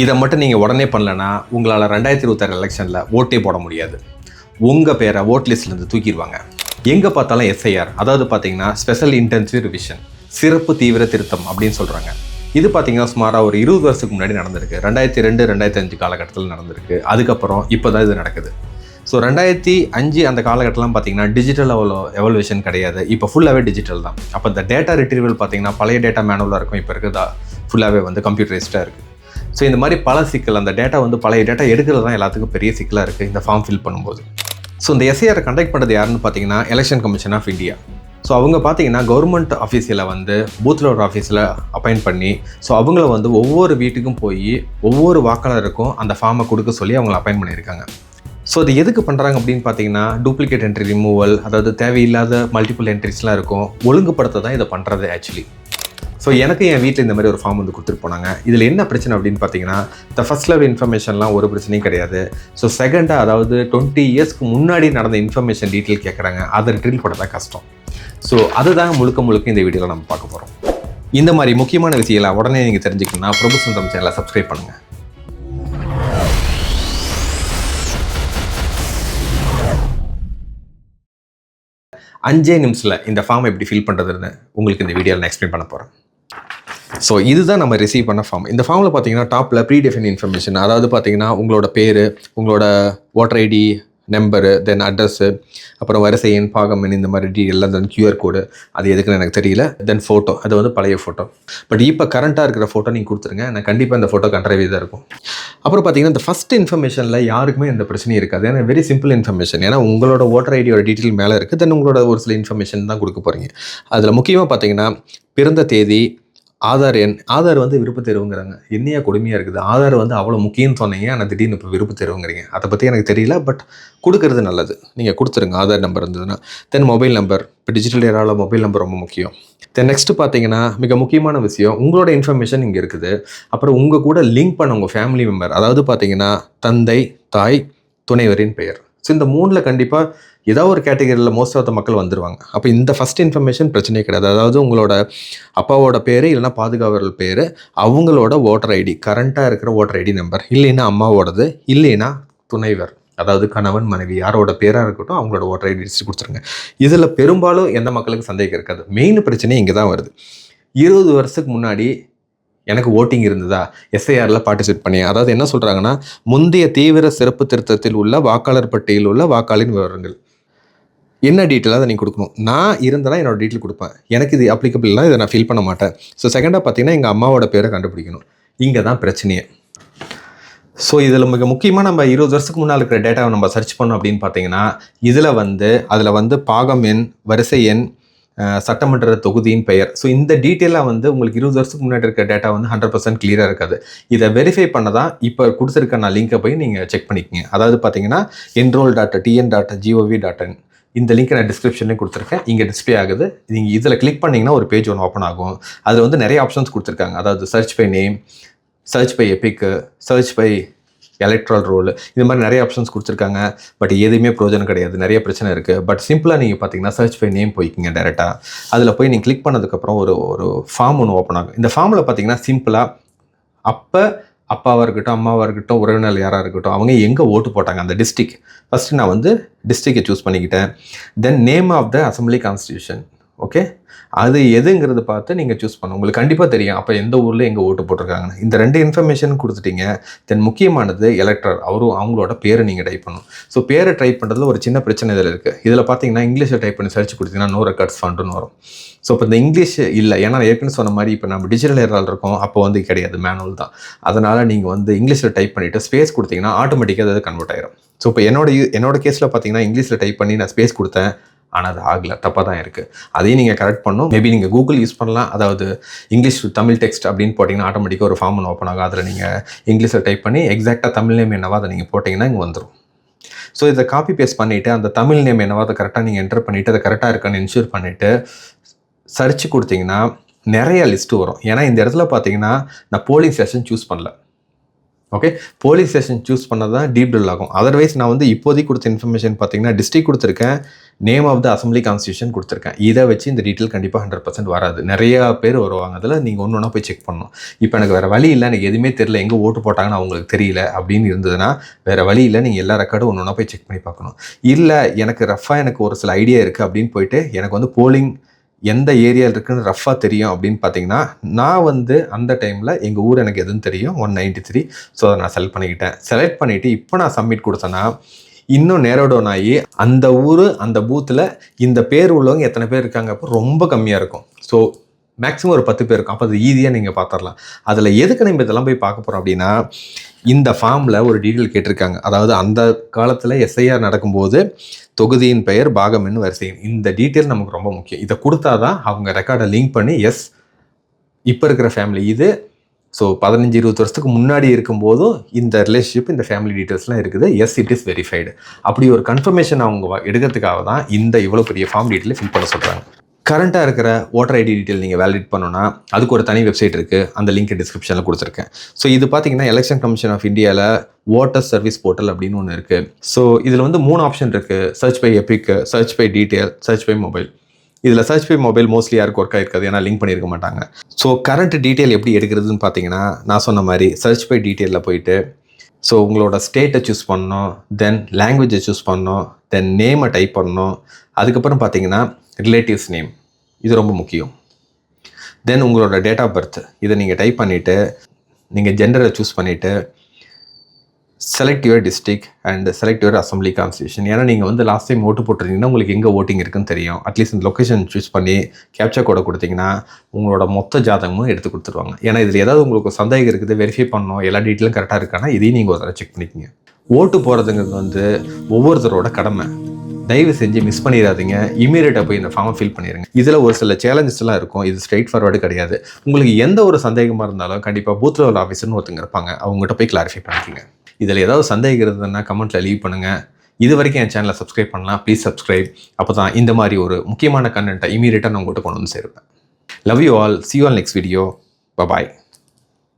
இதை மட்டும் நீங்கள் உடனே பண்ணலன்னா உங்களால் 2026 எலெக்ஷனில் ஓட்டே போட முடியாது. உங்கள் பேரை ஓட் லிஸ்ட்லேருந்து தூக்கிடுவாங்க. எங்கே பார்த்தாலும் எஸ்ஐஆர், அதாவது பார்த்தீங்கன்னா ஸ்பெஷல் இன்டென்சிவ் ரிவிஷன், சிறப்பு தீவிர திருத்தம் அப்படின்னு சொல்கிறாங்க. இது பார்த்தீங்கன்னா சுமாராக ஒரு 20 வருஷத்துக்கு முன்னாடி நடந்திருக்கு. 2002 2005 காலகட்டத்தில் நடந்திருக்கு. அதுக்கப்புறம் இப்போ தான் இது நடக்குது. ஸோ 2005 அந்த காலகட்டம்லாம் பார்த்தீங்கன்னா டிஜிட்டல் எவல்யூஷன் கிடையாது. இப்போ ஃபுல்லாகவே டிஜிட்டல் தான். அப்போ இந்த டேட்டா ரிட்ரீவல் பார்த்தீங்கன்னா பழைய டேட்டா மேனுவலாக இருக்கும். இப்போ இருக்குதா ஃபுல்லாகவே வந்து கம்ப்யூட்டரைஸ்டாக இருக்குது. ஸோ இந்த மாதிரி பல சிக்கல், அந்த டேட்டா வந்து பழைய டேட்டா எடுக்கிறது தான் எல்லாத்துக்கும் பெரிய சிக்கலாக இருக்குது இந்த ஃபார்ம் ஃபில் பண்ணும்போது. ஸோ இந்த எஸ்ஐஆரை கண்டக்ட் பண்ணுறது யாருன்னு பார்த்தீங்கன்னா election commission of India. So அவங்க பார்த்தீங்கன்னா கவர்மெண்ட் ஆஃபீஸில் வந்து பூத்தில் ஒரு ஆஃபீஸில் அப்பாயிண்ட் பண்ணி, ஸோ அவங்கள வந்து ஒவ்வொரு வீட்டுக்கும் போய் ஒவ்வொரு வாக்காளருக்கும் அந்த ஃபார்மை கொடுக்க சொல்லி அவங்கள அப்பாயிண்ட் பண்ணியிருக்காங்க. ஸோ அது எதுக்கு பண்ணுறாங்க அப்படின்னு பார்த்தீங்கன்னா டூப்ளிகேட் என்ட்ரி ரிமூவல், அதாவது தேவையில்லாத மல்டிபிள் என்ட்ரிஸ்லாம் இருக்கும், ஒழுங்குபடுத்த தான் இதை பண்ணுறது ஆக்சுவலி. ஸோ எனக்கு என் வீட்டில் இந்த மாதிரி ஒரு ஃபார்ம் வந்து கொடுத்துட்டு போனாங்க. இதில் என்ன பிரச்சனை அப்படின்னு பார்த்தீங்கன்னா இந்த ஃபர்ஸ்ட் லெவல் இன்ஃபர்மேஷன்லாம் ஒரு பிரச்சனையும் கிடையாது. ஸோ செகண்டாக, அதாவது 20 இயர்ஸ்க்கு முன்னாடி நடந்த இன்ஃபர்மேஷன் டீட்டெயில் கேட்குறாங்க, அதை ரிட்ரீவ் பண்ண தான் கஷ்டம். ஸோ அதுதான் முழுக்க இந்த வீடியோவில் நம்ம பார்க்க போகிறோம். இந்த மாதிரி முக்கியமான விஷயங்களை உடனே நீங்கள் தெரிஞ்சுக்கணும்னா பிரபு சொந்தம் சேனலை சப்ஸ்கிரைப் பண்ணுங்கள். 5 நிமிஷத்தில் இந்த ஃபார்ம் எப்படி ஃபில் பண்ணுறதுன்னு உங்களுக்கு இந்த வீடியோவில் நான் எக்ஸ்பிளைன் பண்ண போகிறேன். ஸோ இதுதான் நம்ம ரிசீவ் பண்ண ஃபார்ம். இந்த ஃபார்மில் பார்த்தீங்கன்னா டாப்பில் ப்ரீ டெஃபைன் இன்ஃபர்மேஷன், அதாவது பார்த்தீங்கன்னா உங்களோட பேர், உங்களோட ஓட்டர் ஐடி நம்பரு, தென் அட்ரஸ்ஸு, அப்புறம் வரிசை எண், பாகம் எண், இந்த மாதிரி டீட்டெயிலாம், தென் QR கோடு, அது எதுக்குன்னு எனக்கு தெரியல, தென் ஃபோட்டோ, அது வந்து பழைய ஃபோட்டோ. பட் இப்போ கரண்ட்டாக இருக்கிற ஃபோட்டோ நீங்கள் கொடுத்துருங்க, நான் கண்டிப்பாக இந்த ஃபோட்டோ கண்ட்ரவே தான் இருக்கும். அப்புறம் பார்த்தீங்கன்னா இந்த ஃபஸ்ட் இன்ஃபர்மேஷனில் யாருக்குமே எந்த பிரச்சனையும் இருக்காது. ஏன்னா வெரி சிம்பிள் இன்ஃபர்மேஷன். ஏன்னா உங்களோட ஓட்டர் ஐடியோட டீட்டெயில் மேலே இருக்குது, தென் உங்களோட ஒரு சில இன்ஃபர்மேஷன் தான் கொடுக்க போகிறீங்க. அதில் முக்கியமாக பார்த்தீங்கன்னா பிறந்த தேதி, ஆதார் எண். ஆதார் வந்து விருப்பத் தேர்வுங்கிறாங்க, என்னையா கொடுமையாக இருக்குது. ஆதார் வந்து அவ்வளோ முக்கியம்னு சொன்னீங்க, ஆனால் திடீர்னு இப்போ விருப்பத் தேர்வுங்கிறீங்க. அதை பற்றி எனக்கு தெரியல, பட் கொடுக்கறது நல்லது. நீங்கள் கொடுத்துருங்க ஆதார் நம்பர் இருந்ததுன்னா. தென் மொபைல் நம்பர், இப்போ டிஜிட்டல் ஏராவில் மொபைல் நம்பர் ரொம்ப முக்கியம். தென் நெக்ஸ்ட்டு பார்த்தீங்கன்னா மிக முக்கியமான விஷயம், உங்களோட இன்ஃபர்மேஷன் இங்கே இருக்குது. அப்புறம் உங்கள் கூட லிங்க் பண்ண உங்கள் ஃபேமிலி மெம்பர், அதாவது பார்த்தீங்கன்னா தந்தை, தாய், துணைவரின் பெயர். ஸோ இந்த 3ல் கண்டிப்பாக ஏதாவது ஒரு கேட்டகரியில் மோஸ்ட் ஆஃப் த மக்கள் வந்துடுவாங்க. அப்போ இந்த ஃபஸ்ட் இன்ஃபர்மேஷன் பிரச்சனையே கிடையாது. அதாவது உங்களோட அப்பாவோட பேர், இல்லைனா பாதுகாவலர் பேர், அவங்களோட ஓட்டர் ஐடி, கரண்ட்டாக இருக்கிற ஓட்டர் ஐடி நம்பர், இல்லைன்னா அம்மாவோடது, இல்லைன்னா துணைவர், அதாவது கணவன் மனைவி யாரோட பேராக இருக்கட்டும் அவங்களோட ஓட்டர் ஐடி லிஸ்ட் கொடுத்துருங்க. இதில் பெரும்பாலும் எந்த மக்களுக்கு சந்தேகம் இருக்காது. மெயின் பிரச்சனை இங்கே தான் வருது. 20 வருஷத்துக்கு முன்னாடி எனக்கு ஓட்டிங் இருந்ததா, எஸ்ஐஆரில் பார்ட்டிசிபேட் பண்ணி, அதாவது என்ன சொல்கிறாங்கன்னா முந்தைய தீவிர சிறப்பு திருத்தத்தில் உள்ள வாக்காளர் பட்டியலில் உள்ள வாக்காளின் விவரங்கள் என்ன டீட்டெயிலாக அதை நீங்கள் கொடுக்கணும். நான் இருந்தால் என்னோடய டீட்டெயில் கொடுப்பேன். எனக்கு இது அப்ளிகபிள்லாம் இதை நான் ஃபில் பண்ண மாட்டேன். ஸோ செகண்டாக பார்த்தீங்கன்னா எங்கள் அம்மாவோட பேரை கண்டுபிடிக்கணும். இங்கே தான் பிரச்சனையே. ஸோ இதில் மிக முக்கியமாக நம்ம 20 வருஷத்துக்கு முன்னால் இருக்கிற டேட்டாவை நம்ம சர்ச் பண்ணோம் அப்படின்னு பார்த்தீங்கன்னா அதில் வந்து பாகம் எண், வரிசை எண், சட்டமன்ற தொகுதியின் பெயர். ஸோ இந்த டீட்டெயிலாக வந்து உங்களுக்கு 20 வருஷத்துக்கு முன்னாடி இருக்க டேட்டா வந்து 100% கிளியராக இருக்காது. இதை வெரிஃபை பண்ண தான் இப்போ கொடுத்துருக்க நான் லிங்கை போய் நீங்கள் செக் பண்ணிக்கோங்க. அதாவது பார்த்தீங்கன்னா enroll.tn.gov.in, இந்த லிங்க் நான் டிஸ்கிரிப்ஷன்லேயும் கொடுத்துருக்கேன், இங்கே டிஸ்பிளே ஆகுது. நீங்கள் இதில் கிளிக் பண்ணிங்கன்னா ஒரு பேஜ் ஒன்று ஓப்பன் ஆகும். அதில் வந்து நிறைய ஆப்ஷன்ஸ் கொடுத்துருக்காங்க. அதாவது search by name, search by EPIC, search by electoral roll, இது மாதிரி நிறைய ஆப்ஷன்ஸ் கொடுத்துருக்காங்க. பட் எதுவுமே பிரயோஜனம் கிடையாது, நிறைய பிரச்சனை இருக்குது. பட் சிம்பிளாக நீங்கள் பார்த்தீங்கன்னா சர்ச் பை நேம் போய்க்கிங்க டேரெக்டாக. அதில் போய் நீங்கள் கிளிக் பண்ணதுக்கப்புறம் ஒரு ஃபார்ம் ஒன்று ஓப்பன் ஆகும். இந்த ஃபார்மில் பார்த்தீங்கன்னா சிம்பிளாக அப்பாவாக இருக்கட்டும், அம்மாவாக இருக்கட்டும், உறவினர் யாராக இருக்கட்டும், அவங்க எங்கே ஓட்டு போட்டாங்க அந்த டிஸ்ட்ரிக்ட். ஃபஸ்ட்டு நான் வந்து டிஸ்ட்ரிக்டை சூஸ் பண்ணிக்கிட்டேன். Then name of the assembly constitution, okay, அது எதுங்கிறது பார்த்து நீங்கள் சூஸ் பண்ணணும். உங்களுக்கு கண்டிப்பாக தெரியும் அப்போ எந்த ஊரில் எங்கே ஓட்டு போட்டிருக்காங்கன்னு. இந்த 2 இன்ஃபர்மேஷன் கொடுத்துட்டீங்க. தென் முக்கியமானது எலக்டர், அவங்களோட பேரை நீங்கள் டைப் பண்ணணும். ஸோ பேரை டைப் பண்ணுறதுல ஒரு சின்ன பிரச்சனை இதில் இருக்குது. இதில் பார்த்தீங்கன்னா இங்கிலீஷில் டைப் பண்ணி சர்ச் கொடுத்தீங்கன்னா நோ ரெக்கார்ட்ஸ் ஃபண்டுன்னு வரும். ஸோ இப்போ இந்த இங்கிலீஷ் இல்லை, ஏன்னா ஏற்கனவே சொன்ன மாதிரி இப்போ நம்ம டிஜிட்டல் ஏரால் இருக்கோம், அப்போ வந்து கிடையாது, மேனுவல் தான். அதனால் நீங்கள் வந்து இங்கிலீஷில் டைப் பண்ணிவிட்டு ஸ்பேஸ் கொடுத்தீங்கன்னா ஆட்டோமேட்டிக்காக அது கன்வெர்ட் ஆயிரும். ஸோ இப்போ என்னோட கேஸில் பார்த்தீங்கன்னா இங்கிலீஷில் டைப் பண்ணி நான் ஸ்பேஸ் கொடுத்தேன், ஆனால் அது ஆகலை, தப்பாக தான் இருக்குது. அதையும் நீங்கள் கரெக்ட் பண்ணணும். மேபி நீங்கள் கூகுள் யூஸ் பண்ணலாம். அதாவது இங்கிலீஷ் தமிழ் டெக்ஸ்ட் அப்படின்னு போட்டிங்கன்னா ஆட்டோமேட்டிக்காக ஒரு ஃபார்ம் ஒன்று ஓப்பன் ஆகும். அதில் நீங்கள் இங்கிலீஷில் டைப் பண்ணி எக்ஸாக்டாக தமிழ் நேம் என்னவோ அதை நீங்கள் போட்டிங்கன்னா இங்கே வந்துடும். ஸோ இதை காப்பி பேஸ்ட் பண்ணிவிட்டு அந்த தமிழ் நேம் என்னவோ அதை கரெக்டாக நீங்கள் என்டர் பண்ணிவிட்டு அதை கரெக்டாக இருக்கான்னு என்ஷூர் பண்ணிவிட்டு சர்ச் கொடுத்தீங்கன்னா நிறைய லிஸ்ட்டு வரும். ஏன்னா இந்த இடத்துல பார்த்தீங்கன்னா நான் போலிங் ஸ்டேஷன் சூஸ் பண்ணல. ஓகே, போலீஸ் ஸ்டேஷன் சூஸ் பண்ணது தான் டீப் ட்ரில் ஆகும். அதர்வைஸ் நான் வந்து இப்போதைக்கு கொடுத்த இன்ஃபர்மேஷன் பார்த்தீங்கன்னா டிஸ்ட்ரிக்ட் கொடுத்துருக்கேன், name of the assembly constitution கொடுத்துருக்கேன். இதை வச்சு இந்த டீட்டெயில் கண்டிப்பாக 100% வராது. நிறையா பேர் வருவாங்க, அதில் நீங்கள் ஒன்று ஒன்றா போய் செக் பண்ணணும். இப்போ எனக்கு வேறு வழி இல்லை, எனக்கு எதுவுமே தெரியல, எங்கே ஓட்டு போட்டாங்கன்னு அவங்களுக்கு தெரியல அப்படின்னு இருந்ததுன்னா வேறு வழி இல்லை, நீங்கள் எல்லா ரெக்கார்டும் ஒன்று ஒன்றா போய் செக் பண்ணி பார்க்கணும். இல்லை எனக்கு ரஃபாக எனக்கு ஒரு சில ஐடியா இருக்குது அப்படின்னு போயிட்டு எனக்கு வந்து போலிங் எந்த ஏரியாவில் இருக்குன்னு ரஃபாக தெரியும் அப்படின்னு பார்த்தீங்கன்னா, நான் வந்து அந்த டைமில் எங்கள் ஊர் எனக்கு எதுன்னு தெரியும் 193. ஸோ அதை நான் செலக்ட் பண்ணிவிட்டு இப்போ நான் சப்மிட் கொடுத்தேன்னா இன்னும் நேரோ டவுன் ஆகி அந்த ஊர் அந்த பூத்தில் இந்த பேர் உள்ளவங்க எத்தனை பேர் இருக்காங்க அப்போ ரொம்ப கம்மியாக இருக்கும். ஸோ மேக்ஸிமம் ஒரு 10 பேர் இருக்கும். அப்போ அது ஈஸியாக நீங்கள் பார்த்துடலாம். அதில் எதுக்கு நம்ம இதெல்லாம் போய் பார்க்க போகிறோம் அப்படின்னா, இந்த ஃபார்மில் ஒரு டீட்டெயில் கேட்டிருக்காங்க. அதாவது அந்த காலத்தில் எஸ்ஐஆர் நடக்கும்போது தொகுதியின் பெயர், பாகம் எண், வரிசை, இந்த டீட்டெயில் நமக்கு ரொம்ப முக்கியம். இதை கொடுத்தா தான் அவங்க ரெக்கார்டை லிங்க் பண்ணி எஸ் இப்போ இருக்கிற ஃபேமிலி இது. ஸோ 15-20 வருஷத்துக்கு முன்னாடி இருக்கும்போதும் இந்த ரிலேஷன்ஷிப் இந்த ஃபேமிலி டீட்டெயில்ஸ்லாம் இருக்குது, எஸ் இட் இஸ் வெரிஃபைடு. அப்படி ஒரு கன்ஃபர்மேஷன் அவங்க எடுக்கிறதுக்காக தான் இந்த இவ்வளோ பெரிய ஃபார்ம் டீட்டெயில் ஃபில் பண்ண சொல்கிறாங்க. கரண்ட்டாக இருக்கிற ஓட்டர் ஐடி டீட்டெயில் நீங்கள் வேலிடேட் பண்ணணும்னா அதுக்கு ஒரு தனி வெப்சைட் இருக்குது, அந்த லிங்க் டிஸ்கிரிப்ஷனில் கொடுத்துருக்கேன். ஸோ இது பார்த்தீங்கன்னா எலெக்ஷன் கமிஷன் ஆஃப் இந்தியாவில் ஓட்டர் சர்வீஸ் போர்ட்டல் அப்படின்னு ஒன்று இருக்குது. ஸோ இதில் வந்து 3 ஆப்ஷன் இருக்குது: search by EPIC, search by detail, search by mobile. இதில் சர்ச் பை மொபைல் மோஸ்ட்லி யாருக்கு ஒர்க் ஆகிருக்காது, ஏன்னா லிங்க் பண்ணியிருக்க மாட்டாங்க. ஸோ கரண்ட் டீட்டெயில் எப்படி எடுக்கிறதுன்னு பார்த்தீங்கன்னா, நான் சொன்ன மாதிரி சர்ச் பை டீட்டெயிலில் போயிட்டு ஸோ உங்களோட ஸ்டேட்டை சூஸ் பண்ணணும், தென் லாங்குவேஜை சூஸ் பண்ணணும், தென் நேமை டைப் பண்ணணும். அதுக்கப்புறம் பார்த்தீங்கன்னா ரிலேட்டிவ்ஸ் நேம், இது ரொம்ப முக்கியம். தென் உங்களோட டேட் ஆஃப் பர்த், இதை நீங்கள் டைப் பண்ணிவிட்டு நீங்கள் ஜெண்டரை சூஸ் பண்ணிவிட்டு select your district and select your assembly constitution. ஏன்னா நீங்கள் வந்து லாஸ்ட் டைம் ஓட்டு போட்டிருந்தீங்கன்னா உங்களுக்கு எங்கே ஓட்டிங் இருக்குன்னு தெரியும். அட்லீஸ்ட் இந்த லொக்கேஷன் சூஸ் பண்ணி கேப்சர் கோடை கொடுத்தீங்கன்னா உங்களோட மொத்த ஜாதகமும் எடுத்து கொடுத்துருவாங்க. ஏன்னா இதில் ஏதாவது உங்களுக்கு சந்தேகம் இருக்குது, வெரிஃபை பண்ணணும், எல்லா டீட்டெயிலும் கரெக்டாக இருக்கானா இதையும் நீங்கள் ஒரு தடவை செக் பண்ணிக்கோங்க. ஓட்டு போகிறதுங்கிறது வந்து ஒவ்வொருத்தரோட கடமை. தயவு செஞ்சு மிஸ் பண்ணிடாதீங்க. இமீடியட்டாக போய் இந்த ஃபார்மை ஃபில் பண்ணிடுங்க. இதில் ஒரு சில சேலஞ்சஸ்லாம் இருக்கும், இது ஸ்ட்ரைட் ஃபார்வர்டு கிடையாது. உங்களுக்கு எந்த ஒரு சந்தேகமாக இருந்தாலும் கண்டிப்பாக பூத் லெவல் ஆஃபீஸர்னு ஒருத்தங்க இருப்பாங்க, அவங்ககிட்ட போய் கிளாரிஃபை பண்ணிக்கோங்க. இதில் ஏதாவது சந்தேகம் இருந்ததுன்னா கமெண்ட்டில் லீவ் பண்ணுங்கள். இது வரைக்கும் என் சேனலை சப்ஸ்கிரைப் பண்ணலாம், ப்ளீஸ் சப்ஸ்கிரைப். அப்போ தான் இந்த மாதிரி ஒரு முக்கியமான கண்டென்ட்டை இமீடியட்டாக நான் உங்கள்கிட்ட கொண்டு வந்து சேர்ப்பேன். Love you all, see you all next video. Bye bye.